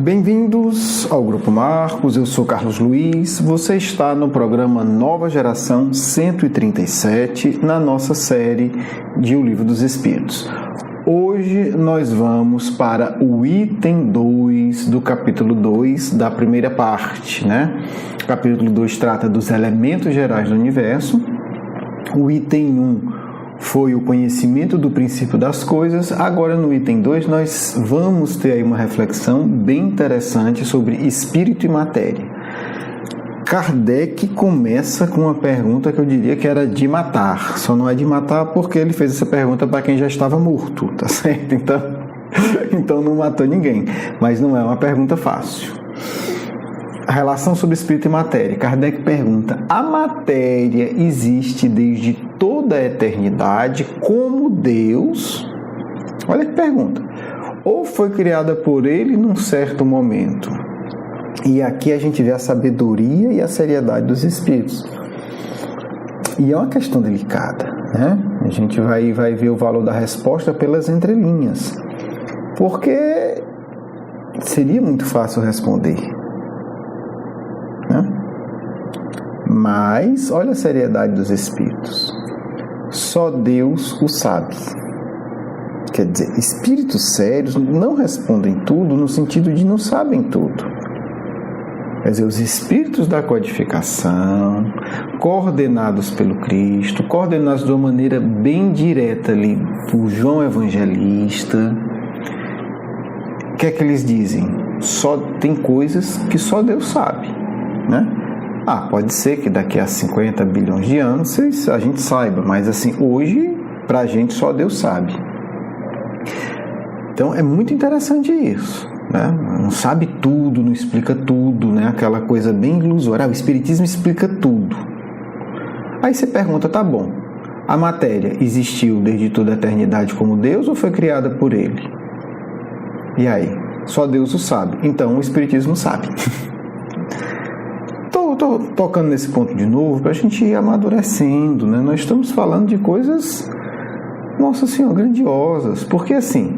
Bem-vindos ao Grupo Marcos, eu sou Carlos Luiz, você está no programa Nova Geração 137, na nossa série de O Livro dos Espíritos. Hoje nós vamos para o item 2 do capítulo 2 da primeira parte, né? O capítulo 2 trata dos elementos gerais do universo, o item 1 foi o conhecimento do princípio das coisas. Agora no item 2 nós vamos ter aí uma reflexão bem interessante sobre espírito e matéria. Kardec começa com uma pergunta que eu diria que era de matar, só não é de matar porque ele fez essa pergunta para quem já estava morto, tá certo? Então não matou ninguém, mas não é uma pergunta fácil. A relação sobre espírito e matéria. Kardec pergunta: a matéria existe desde toda a eternidade como Deus? Olha que pergunta. Ou foi criada por ele num certo momento? E aqui a gente vê a sabedoria e a seriedade dos espíritos. E é uma questão delicada, né? A gente vai ver o valor da resposta pelas entrelinhas. Porque seria muito fácil responder. Mas olha a seriedade dos espíritos. Só Deus o sabe. Quer dizer, espíritos sérios não respondem tudo no sentido de não sabem tudo. Quer dizer, os espíritos da codificação, coordenados pelo Cristo, coordenados de uma maneira bem direta ali por João Evangelista, o que é que eles dizem? Só tem coisas que só Deus sabe, né? Pode ser que daqui a 50 bilhões de anos a gente saiba, mas assim, hoje, pra gente, só Deus sabe. Então, é muito interessante isso, né? Não sabe tudo, não explica tudo, né? Aquela coisa bem ilusória. O Espiritismo explica tudo. Aí você pergunta, tá bom, a matéria existiu desde toda a eternidade como Deus ou foi criada por Ele? E aí? Só Deus o sabe. Então, o Espiritismo sabe. Estou tocando nesse ponto de novo para a gente ir amadurecendo, né? Nós estamos falando de coisas, nossa senhora, grandiosas, porque assim,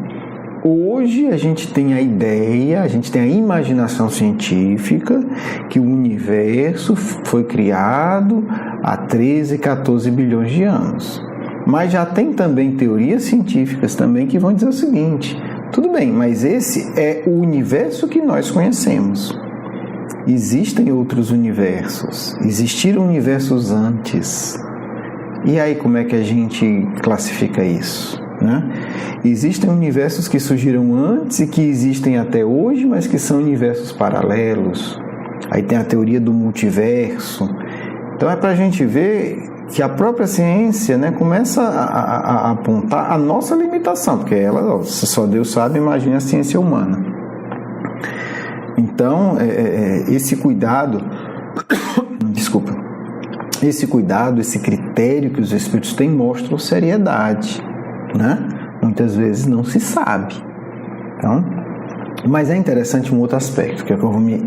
hoje a gente tem a ideia, a gente tem a imaginação científica que o universo foi criado há 13, 14 bilhões de anos, mas já tem também teorias científicas também que vão dizer o seguinte: tudo bem, mas esse é o universo que nós conhecemos. Existem outros universos, existiram universos antes. E aí como é que a gente classifica isso, né? Existem universos que surgiram antes e que existem até hoje, mas que são universos paralelos. Aí tem a teoria do multiverso. Então é para a gente ver que a própria ciência, né, começa a apontar a nossa limitação, porque ela, se só Deus sabe, imagina a ciência humana. Então, esse cuidado, esse cuidado, esse critério que os espíritos têm mostram seriedade, né? Muitas vezes não se sabe. Então, mas é interessante um outro aspecto, que é que eu vou me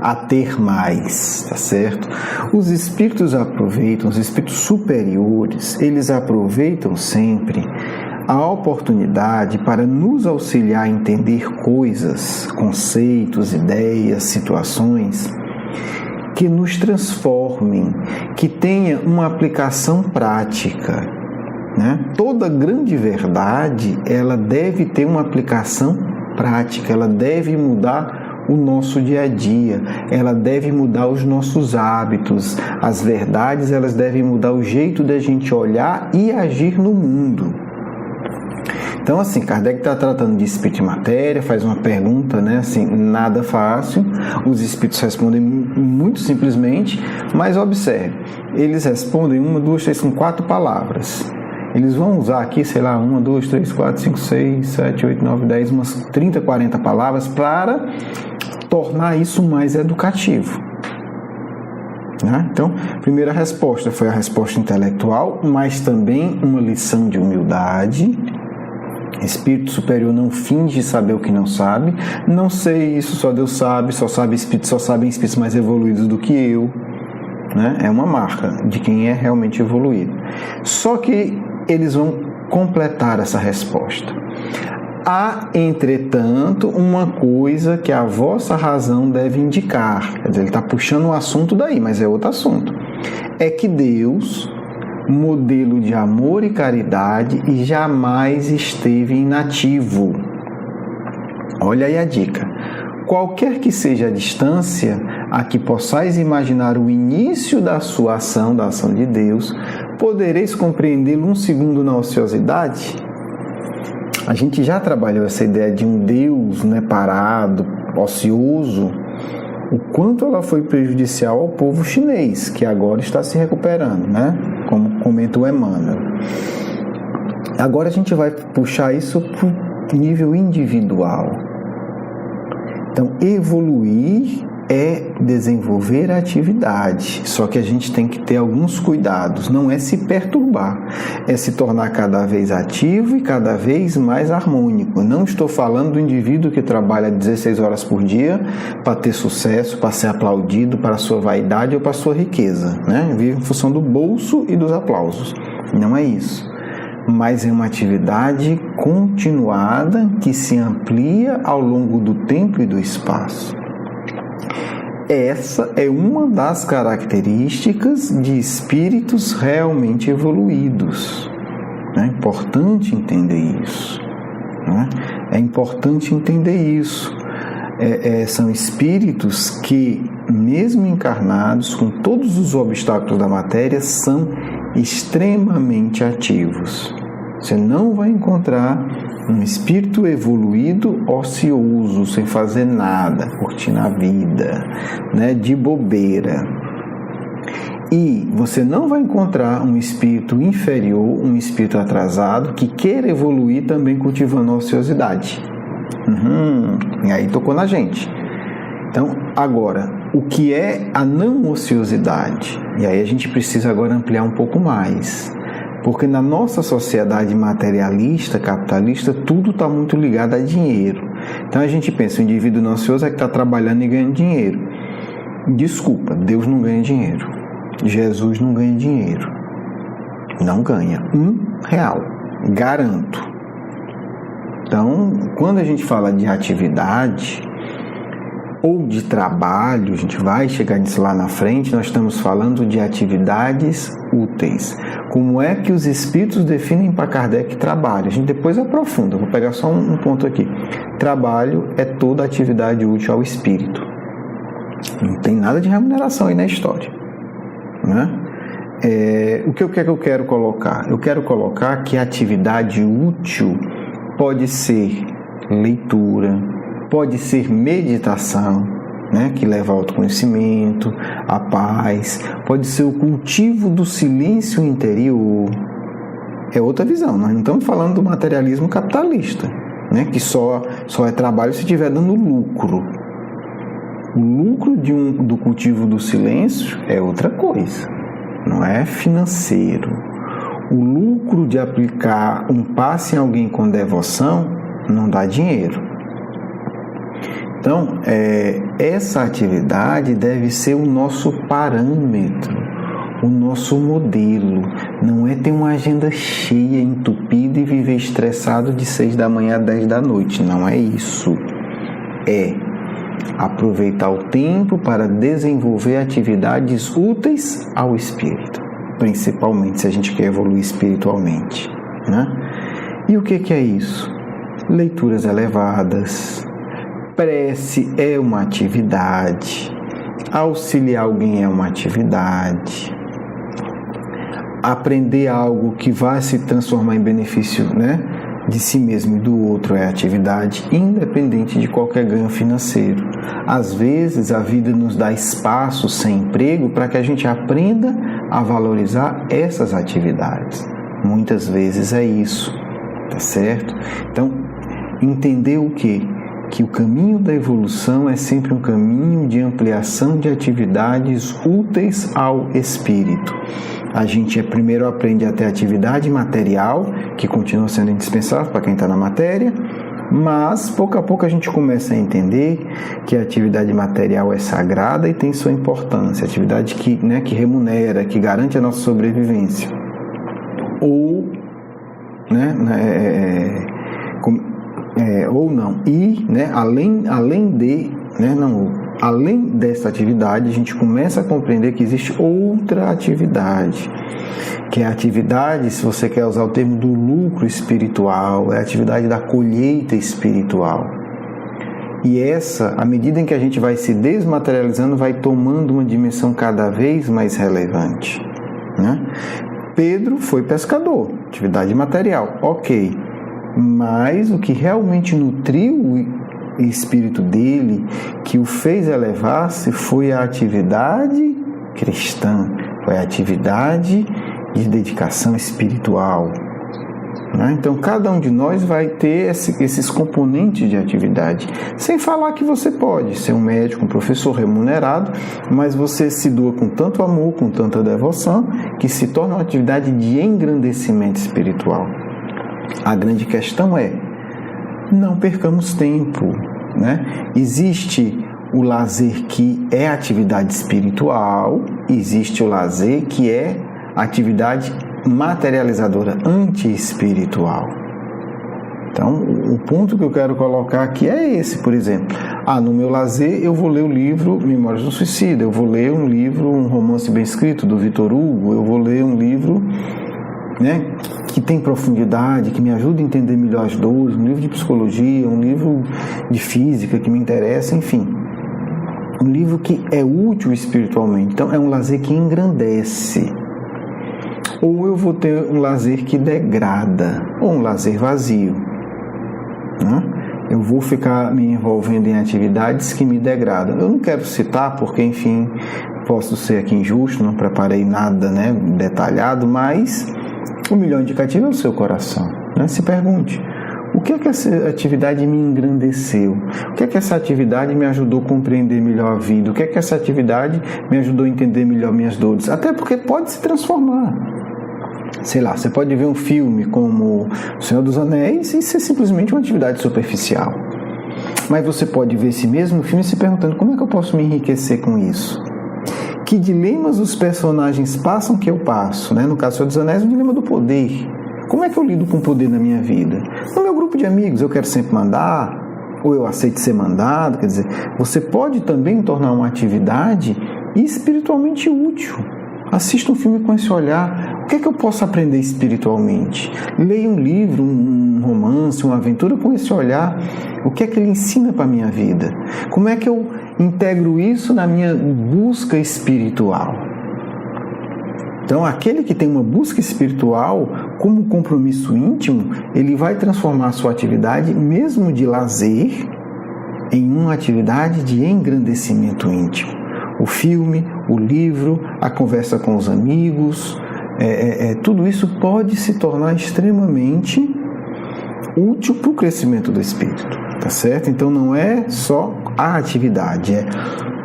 ater mais, tá certo? Os espíritos aproveitam, os espíritos superiores, eles aproveitam sempre a oportunidade para nos auxiliar a entender coisas, conceitos, ideias, situações que nos transformem, que tenha uma aplicação prática, né? Toda grande verdade, ela deve ter uma aplicação prática, ela deve mudar o nosso dia a dia, ela deve mudar os nossos hábitos, as verdades, elas devem mudar o jeito da gente olhar e agir no mundo. Então, assim, Kardec está tratando de espírito e matéria, faz uma pergunta, né, assim, nada fácil. Os espíritos respondem muito simplesmente, mas observe, eles respondem 1, 2, 3, com 4 palavras. Eles vão usar aqui, sei lá, 1, 2, 3, 4, 5, 6, 7, 8, 9, 10, umas 30, 40 palavras para tornar isso mais educativo. Né? Então, a primeira resposta foi a resposta intelectual, mas também uma lição de humildade. Espírito superior não finge saber o que não sabe. Não sei, isso só Deus sabe, só sabem espíritos mais evoluídos do que eu. Né? É uma marca de quem é realmente evoluído. Só que eles vão completar essa resposta. há, entretanto, uma coisa que a vossa razão deve indicar. Quer dizer, ele está puxando um assunto daí, mas é outro assunto. É que Deus, modelo de amor e caridade, e jamais esteve inativo. Olha aí a dica. Qualquer que seja a distância a que possais imaginar o início da sua ação, da ação de Deus, podereis compreendê-lo um segundo na ociosidade? A gente já trabalhou essa ideia de um Deus, né, parado, ocioso, o quanto ela foi prejudicial ao povo chinês, que agora está se recuperando, né? Como comenta o Emmanuel. Agora a gente vai puxar isso para o nível individual. Então, evoluir é desenvolver a atividade, só que a gente tem que ter alguns cuidados, não é se perturbar, é se tornar cada vez ativo e cada vez mais harmônico. Não estou falando do indivíduo que trabalha 16 horas por dia para ter sucesso, para ser aplaudido, para a sua vaidade ou para a sua riqueza, né? Vive em função do bolso e dos aplausos. Não é isso. Mas é uma atividade continuada que se amplia ao longo do tempo e do espaço. Essa é uma das características de espíritos realmente evoluídos. É importante entender isso. Né? É importante entender isso. São espíritos que, mesmo encarnados, com todos os obstáculos da matéria, são extremamente ativos. Você não vai encontrar um espírito evoluído ocioso, sem fazer nada, curtindo a vida, né, de bobeira. E você não vai encontrar um espírito inferior, um espírito atrasado, que queira evoluir também cultivando a ociosidade. E aí tocou na gente. Então, agora, o que é a não ociosidade? E aí a gente precisa agora ampliar um pouco mais. Porque na nossa sociedade materialista, capitalista, tudo está muito ligado a dinheiro. Então a gente pensa, o indivíduo não ocioso é que está trabalhando e ganhando dinheiro. Desculpa, Deus não ganha dinheiro. Jesus não ganha dinheiro. Não ganha R$1. Garanto. Então, quando a gente fala de atividade ou de trabalho, a gente vai chegar nisso lá na frente, nós estamos falando de atividades úteis. Como é que os espíritos definem para Kardec trabalho? A gente depois aprofunda, vou pegar só um ponto aqui. Trabalho é toda atividade útil ao espírito. Não tem nada de remuneração aí na história. Né? O que eu quero colocar? Eu quero colocar que a atividade útil pode ser leitura, pode ser meditação, né, que leva ao autoconhecimento, à paz, pode ser o cultivo do silêncio interior. É outra visão, nós não estamos falando do materialismo capitalista, né, que só é trabalho se estiver dando lucro. O lucro do cultivo do silêncio é outra coisa, não é financeiro. O lucro de aplicar um passe em alguém com devoção não dá dinheiro. Então, essa atividade deve ser o nosso parâmetro, o nosso modelo. Não é ter uma agenda cheia, entupida e viver estressado de 6 da manhã a 10 da noite. Não é isso. É aproveitar o tempo para desenvolver atividades úteis ao espírito, principalmente se a gente quer evoluir espiritualmente, né? E o que é isso? Leituras elevadas, prece é uma atividade, auxiliar alguém é uma atividade, aprender algo que vai se transformar em benefício, né, de si mesmo e do outro é atividade, independente de qualquer ganho financeiro. Às vezes a vida nos dá espaço sem emprego para que a gente aprenda a valorizar essas atividades. Muitas vezes é isso, tá certo? Então, entender o quê? Que o caminho da evolução é sempre um caminho de ampliação de atividades úteis ao espírito. A gente primeiro aprende a ter atividade material, que continua sendo indispensável para quem está na matéria, mas pouco a pouco a gente começa a entender que a atividade material é sagrada e tem sua importância, atividade que remunera, que garante a nossa sobrevivência. Ou, ou não, e, né, além dessa atividade, a gente começa a compreender que existe outra atividade, que é a atividade, se você quer usar o termo do lucro espiritual, é a atividade da colheita espiritual. E essa, à medida em que a gente vai se desmaterializando, vai tomando uma dimensão cada vez mais relevante, né? Pedro foi pescador, atividade material, ok. Mas o que realmente nutriu o espírito dele, que o fez elevar-se, foi a atividade cristã, foi a atividade de dedicação espiritual. Então, cada um de nós vai ter esses componentes de atividade. Sem falar que você pode ser um médico, um professor remunerado, mas você se doa com tanto amor, com tanta devoção, que se torna uma atividade de engrandecimento espiritual. A grande questão é, não percamos tempo, né? Existe o lazer que é atividade espiritual, existe o lazer que é atividade materializadora, anti-espiritual. Então, o ponto que eu quero colocar aqui é esse, por exemplo. No meu lazer eu vou ler o livro Memórias do Suicida, eu vou ler um livro, um romance bem escrito do Victor Hugo, eu vou ler um livro, né, que tem profundidade, que me ajuda a entender melhor as dores, um livro de psicologia, um livro de física que me interessa, enfim. Um livro que é útil espiritualmente. Então, é um lazer que engrandece. Ou eu vou ter um lazer que degrada, ou um lazer vazio, né? Eu vou ficar me envolvendo em atividades que me degradam. Eu não quero citar porque, enfim, posso ser aqui injusto, não preparei nada, né, detalhado, mas o melhor indicativo é o seu coração, né? Se pergunte, o que é que essa atividade me engrandeceu? O que é que essa atividade me ajudou a compreender melhor a vida? O que é que essa atividade me ajudou a entender melhor minhas dores? Até porque pode se transformar. Sei lá, você pode ver um filme como O Senhor dos Anéis e ser simplesmente uma atividade superficial. Mas você pode ver esse mesmo filme se perguntando, como é que eu posso me enriquecer com isso? Que dilemas os personagens passam que eu passo, né? No caso do Senhor dos Anéis, o dilema do poder. Como é que eu lido com o poder na minha vida? No meu grupo de amigos, eu quero sempre mandar, ou eu aceito ser mandado, quer dizer, você pode também tornar uma atividade espiritualmente útil. Assista um filme com esse olhar. O que é que eu posso aprender espiritualmente? Leia um livro, um romance, uma aventura com esse olhar. O que é que ele ensina para a minha vida? Como é que eu integro isso na minha busca espiritual? Então, aquele que tem uma busca espiritual como compromisso íntimo, ele vai transformar a sua atividade, mesmo de lazer, em uma atividade de engrandecimento íntimo. O filme, o livro, a conversa com os amigos, tudo isso pode se tornar extremamente útil para o crescimento do espírito, tá certo? Então não é só a atividade, é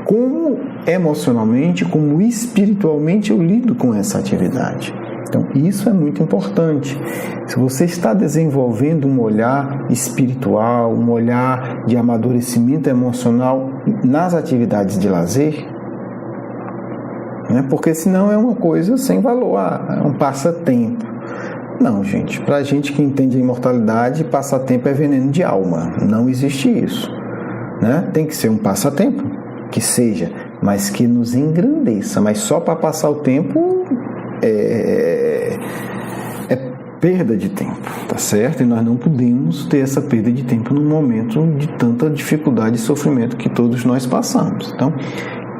como emocionalmente, como espiritualmente eu lido com essa atividade. Então isso é muito importante. Se você está desenvolvendo um olhar espiritual, um olhar de amadurecimento emocional nas atividades de lazer, né? Porque senão é uma coisa sem valor, é um passatempo. Não, gente, para a gente que entende a imortalidade, passatempo é veneno de alma, não existe isso, né? Tem que ser um passatempo, que seja, mas que nos engrandeça, mas só para passar o tempo é perda de tempo, tá certo? E nós não podemos ter essa perda de tempo num momento de tanta dificuldade e sofrimento que todos nós passamos. Então,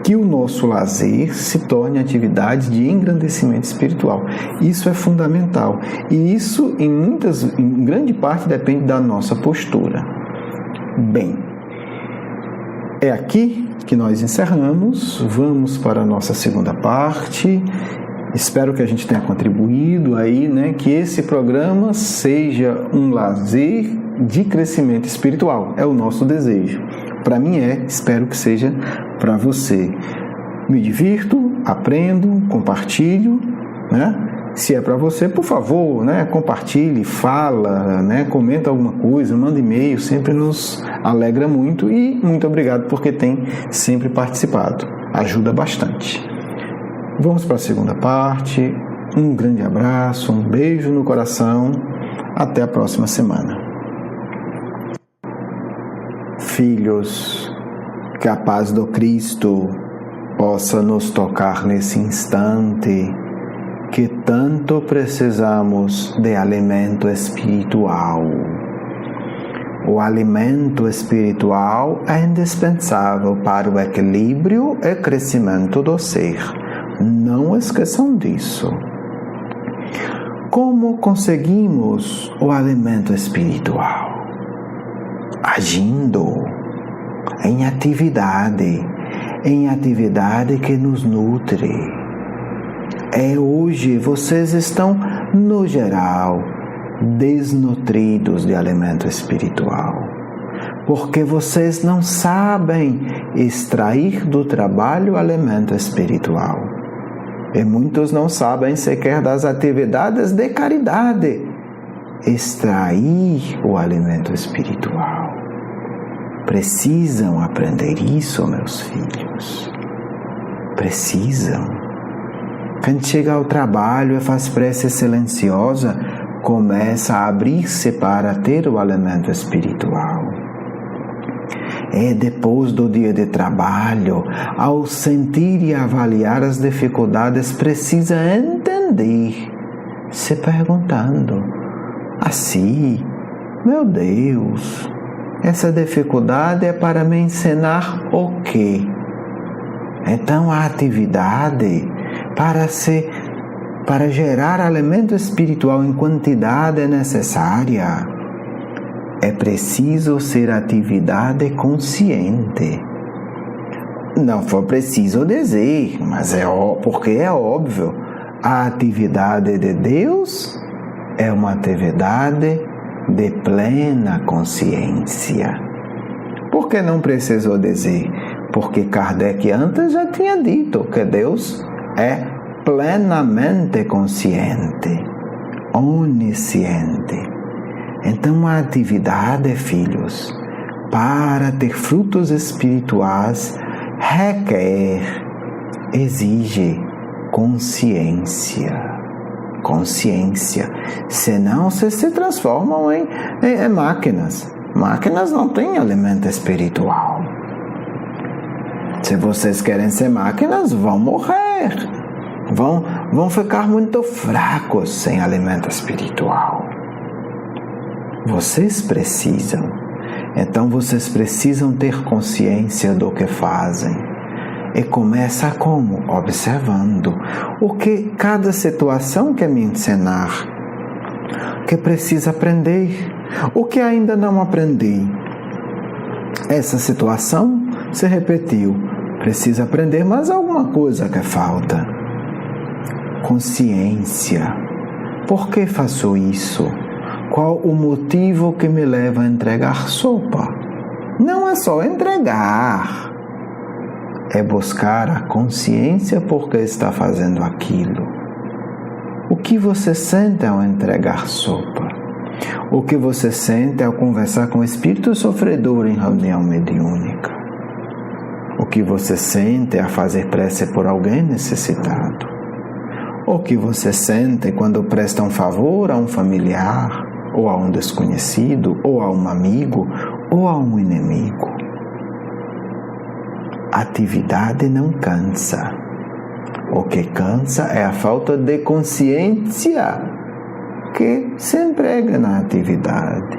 que o nosso lazer se torne atividade de engrandecimento espiritual. Isso é fundamental. E isso, em grande parte, depende da nossa postura. Bem, é aqui que nós encerramos. Vamos para a nossa segunda parte. Espero que a gente tenha contribuído aí, né? Que esse programa seja um lazer de crescimento espiritual. É o nosso desejo. Para mim espero que seja para você. Me divirto, aprendo, compartilho, né? Se é para você, por favor, né? Compartilhe, fala, né? Comenta alguma coisa, manda e-mail, sempre nos alegra muito e muito obrigado porque tem sempre participado. Ajuda bastante. Vamos para a segunda parte. Um grande abraço, um beijo no coração. Até a próxima semana. filhos, que a paz do Cristo possa nos tocar nesse instante, que tanto precisamos de alimento espiritual. O alimento espiritual é indispensável para o equilíbrio e crescimento do ser. Não esqueçam disso. Como conseguimos o alimento espiritual? Agindo em atividade que nos nutre. Hoje vocês estão, no geral, desnutridos de alimento espiritual, porque vocês não sabem extrair do trabalho alimento espiritual. E muitos não sabem sequer das atividades de caridade extrair o alimento espiritual. Precisam aprender isso, meus filhos. Precisam. Quem chega ao trabalho e faz prece silenciosa, começa a abrir-se para ter o alimento espiritual. E depois do dia de trabalho, ao sentir e avaliar as dificuldades, precisa entender, se perguntando: assim, meu Deus, essa dificuldade é para me ensinar o quê? Então a atividade para gerar alimento espiritual em quantidade necessária, é preciso ser atividade consciente. Não foi preciso dizer, mas porque é óbvio, a atividade de Deus é uma atividade de plena consciência. Por que não precisou dizer? Porque Kardec antes já tinha dito que Deus é plenamente consciente, onisciente. Então a atividade, filhos, para ter frutos espirituais, exige consciência. Senão vocês se transformam em máquinas. Máquinas não têm alimento espiritual. Se vocês querem ser máquinas, vão morrer. Vão ficar muito fracos sem alimento espiritual. Vocês precisam. Então vocês precisam ter consciência do que fazem. E começa como? Observando o que cada situação quer me ensinar, que precisa aprender, o que ainda não aprendi. Essa situação se repetiu, precisa aprender mais alguma coisa que falta. Consciência. Por que faço isso? Qual o motivo que me leva a entregar sopa? Não é só entregar. É buscar a consciência por que está fazendo aquilo. O que você sente ao entregar sopa? O que você sente ao conversar com o espírito sofredor em reunião mediúnica? O que você sente a fazer prece por alguém necessitado? O que você sente quando presta um favor a um familiar, ou a um desconhecido, ou a um amigo, ou a um inimigo? Atividade não cansa. O que cansa é a falta de consciência que se emprega na atividade.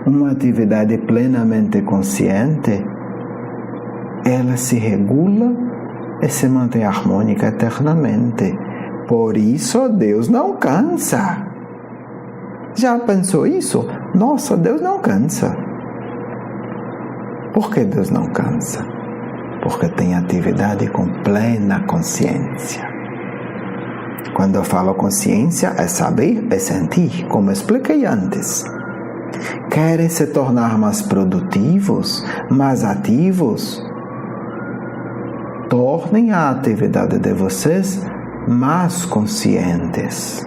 Uma atividade plenamente consciente, ela se regula e se mantém harmônica eternamente. Por isso Deus não cansa. Já pensou isso? Nossa, Deus não cansa. Por que Deus não cansa? Porque tem atividade com plena consciência. Quando eu falo consciência, é saber, é sentir, como eu expliquei antes. Querem se tornar mais produtivos, mais ativos? Tornem a atividade de vocês mais conscientes.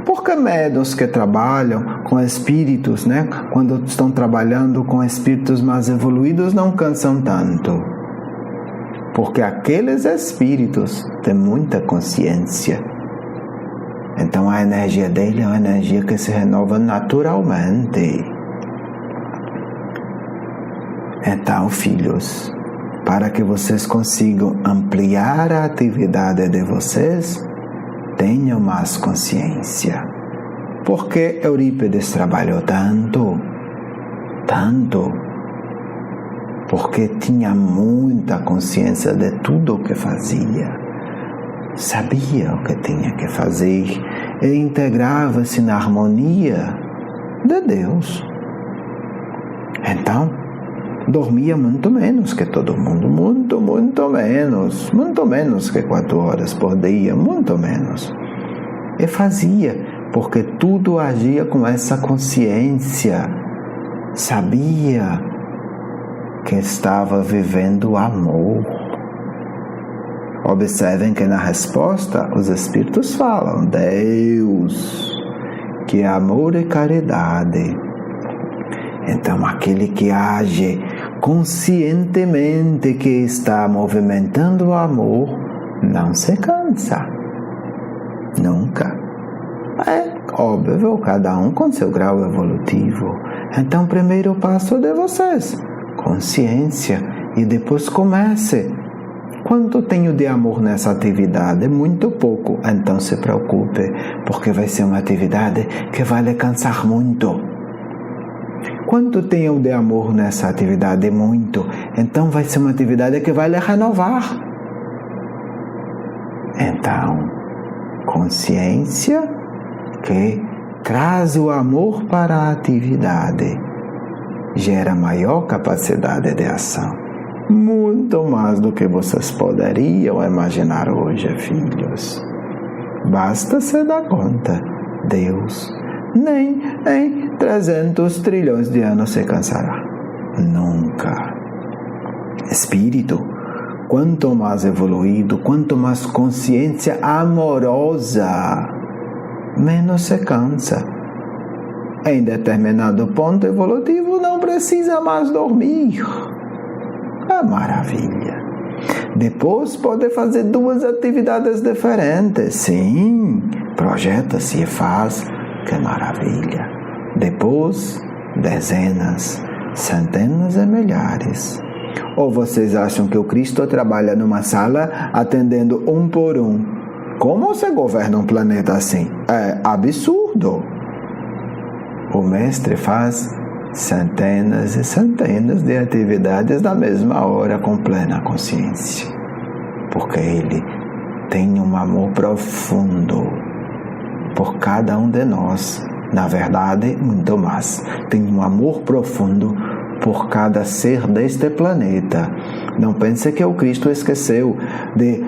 Porque médiuns que trabalham com espíritos, quando estão trabalhando com espíritos mais evoluídos, não cansam tanto. Porque aqueles espíritos têm muita consciência. Então a energia dele é uma energia que se renova naturalmente. Então, filhos, para que vocês consigam ampliar a atividade de vocês, tenham mais consciência. Por que Eurípides trabalhou tanto? Porque tinha muita consciência de tudo o que fazia. Sabia o que tinha que fazer e integrava-se na harmonia de Deus. Então, dormia muito menos que todo mundo, muito menos que 4 horas por dia, muito menos. E fazia, porque tudo agia com essa consciência. Sabia que estava vivendo amor. Observem que na resposta os Espíritos falam: Deus, que é amor e caridade. Então, aquele que age conscientemente que está movimentando o amor, não se cansa. Nunca. É óbvio, cada um com seu grau evolutivo. Então, primeiro passo de vocês, consciência, e depois comece. Quanto tenho de amor nessa atividade? Muito pouco. Então se preocupe, porque vai ser uma atividade que vai lhe cansar muito. Quanto tenho de amor nessa atividade? Muito. Então vai ser uma atividade que vai lhe renovar. Então, consciência que traz o amor para a atividade, gera maior capacidade de ação. Muito mais do que vocês poderiam imaginar hoje, filhos. Basta se dar conta, Deus nem em 300 trilhões de anos se cansará. Nunca. Espírito, quanto mais evoluído, quanto mais consciência amorosa, menos se cansa. Em determinado ponto evolutivo não precisa mais dormir. É maravilha. Depois pode fazer 2 atividades diferentes. Sim, projeta-se e faz. Que maravilha. Depois, dezenas, centenas e milhares. Ou vocês acham que o Cristo trabalha numa sala atendendo um por um? Como se governa um planeta assim? É absurdo. O mestre faz centenas e centenas de atividades na mesma hora com plena consciência. Porque ele tem um amor profundo por cada um de nós. Na verdade, muito mais. Tem um amor profundo por cada ser deste planeta. Não pense que o Cristo esqueceu de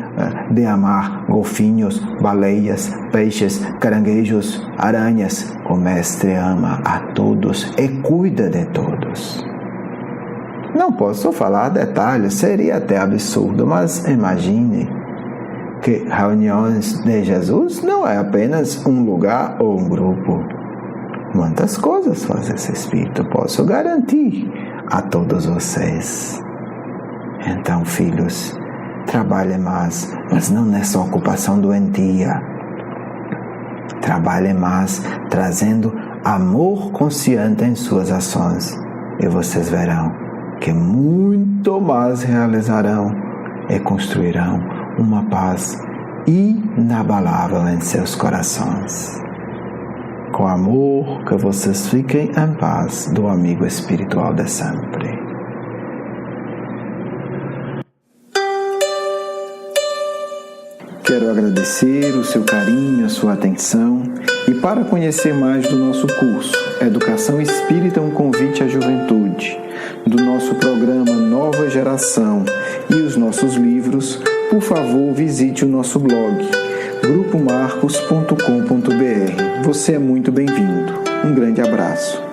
amar golfinhos, baleias, peixes, caranguejos, aranhas. O Mestre ama a todos e cuida de todos. Não posso falar detalhes, seria até absurdo, mas imagine que reuniões de Jesus não é apenas um lugar ou um grupo. Muitas coisas faz esse Espírito, posso garantir a todos vocês. Então, filhos, trabalhe mais, mas não nessa ocupação doentia. Trabalhe mais, trazendo amor consciente em suas ações. E vocês verão que muito mais realizarão e construirão uma paz inabalável em seus corações. Com amor, que vocês fiquem em paz do amigo espiritual de sempre. Quero agradecer o seu carinho, a sua atenção, e para conhecer mais do nosso curso Educação Espírita, um convite à juventude, do nosso programa Nova Geração e os nossos livros, por favor, visite o nosso blog grupomarcos.com.br. Você é muito bem-vindo. Um grande abraço.